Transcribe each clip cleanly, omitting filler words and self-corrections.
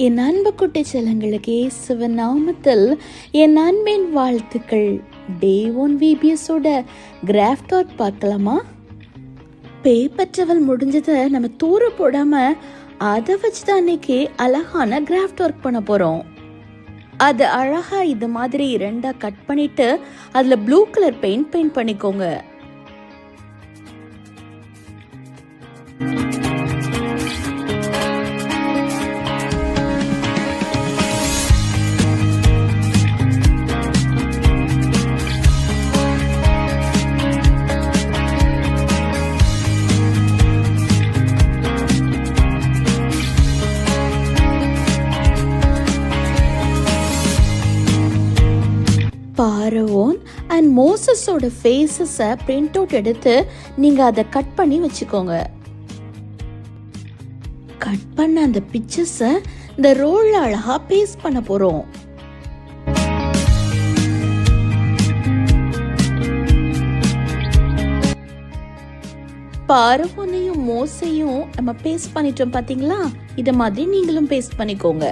என் அன்பு குட்டி செல்லங்களுக்கு இயேசுவின் நாமத்தில் என் அன்பின் வாழ்த்துக்கள். டே 1 VBSோட கிராஃப்ட் ஒர்க் பார்க்கலாமா? பேப்பர் டவல் முடிஞ்சதை நம்ம தூர போடாம அதை வச்சுதான் அன்னைக்கு அழகான கிராஃப்ட் ஒர்க் பண்ண போறோம். அது அழகா இது மாதிரி 2 கட் பண்ணிட்டு அதுல ப்ளூ கலர் பெயிண்ட் பண்ணிக்கோங்க. பார்வோன் அண்ட் மோசஸோட ஃபேஸஸை பிரிண்ட் அவுட் எடுத்து நீங்க அதை கட் பண்ணி வச்சுக்கோங்க. கட் பண்ண அந்த பிக்சர்ஸை இந்த ரோல்ல அழகா பேஸ்ட் பண்ண போறோம். பார்வோனையும் மோசையும் நம்ம பேஸ்ட் பண்ணிட்டோம் பாத்தீங்களா? இத மாதிரி நீங்களும் பேஸ்ட் பண்ணிக்கோங்க.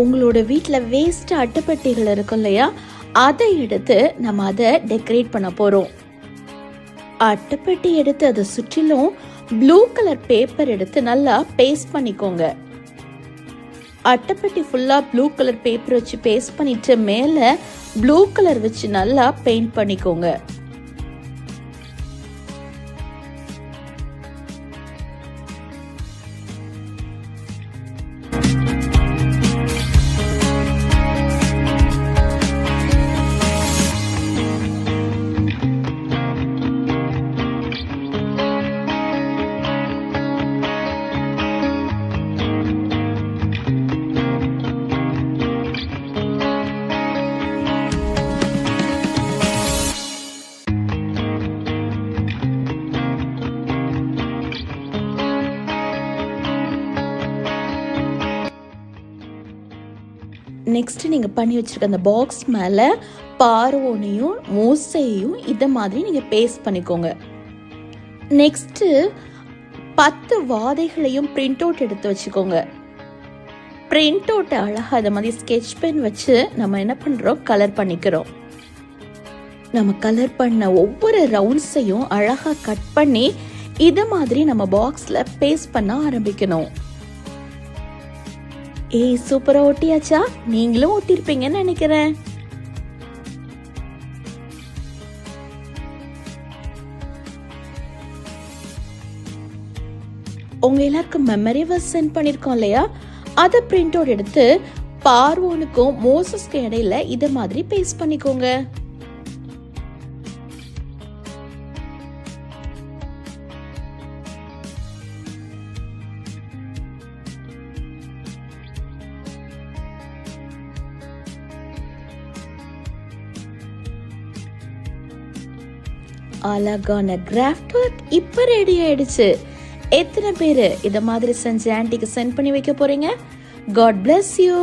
உங்களோட வீட்டில் வேஸ்ட் அட்டைப்பெட்டிகள் இருக்கும் இல்லையா, அதை எடுத்து நம்ம அதை டெக்கரேட் பண்ண போறோம். அட்டைப்பெட்டி எடுத்து அதை சுற்றிலும் ப்ளூ கலர் பேப்பர் எடுத்து நல்லா பேஸ்ட் பண்ணிக்கோங்க. அட்டைப்பெட்டி ஃபுல்லா ப்ளூ கலர் பேப்பர் வச்சு பேஸ்ட் பண்ணிட்டு மேல ப்ளூ கலர் வச்சு நல்லா பெயிண்ட் பண்ணிக்கோங்க. நெக்ஸ்ட் நீங்க பண்ணி வச்சிருக்க அந்த பாக்ஸ் மேல பார்வோனையும் மோசையையும் இத மாதிரி நீங்க பேஸ்ட் பண்ணிக்கோங்க. நெக்ஸ்ட் 10 வாதைகளையும் பிரிண்ட் அவுட் எடுத்து வச்சுக்கோங்க. பிரிண்ட் அவுட் அழகா இத மாதிரி ஸ்கெட்ச் பென் வச்சு நம்ம என்ன பண்றோம், கலர் பண்ணிக்கிறோம். நம்ம கலர் பண்ண ஒவ்வொரு ரவுண்ட்ஸையும் அழகா கட் பண்ணி இத மாதிரி நம்ம பாக்ஸ்ல பேஸ்ட் பண்ண ஆரம்பிக்கணும். ஏய், சூப்பரா ஒட்டியாச்சா? நீங்களும் ஒட்டிருப்பீங்கன்னு நினைக்கிறேன். உங்க எல்லாருக்கும் மெமரி வர்ஸ் சென்ட் பண்ணிருக்கோம் இல்லையா, அதை பிரிண்ட் அவுட் எடுத்து பார்வோனுக்கும் மோசஸ்க்கும் இடையில இத மாதிரி பேஸ்ட் பண்ணிக்கோங்க. அழகான கிராஃப்ட் ஒர்க் இப்ப ரெடி ஆயிடுச்சு. எத்தனை பேரு இத மாதிரி செஞ்சு ஆன்ட்டிக்கு சென்ட் பண்ணி வைக்க போறீங்க? God bless you.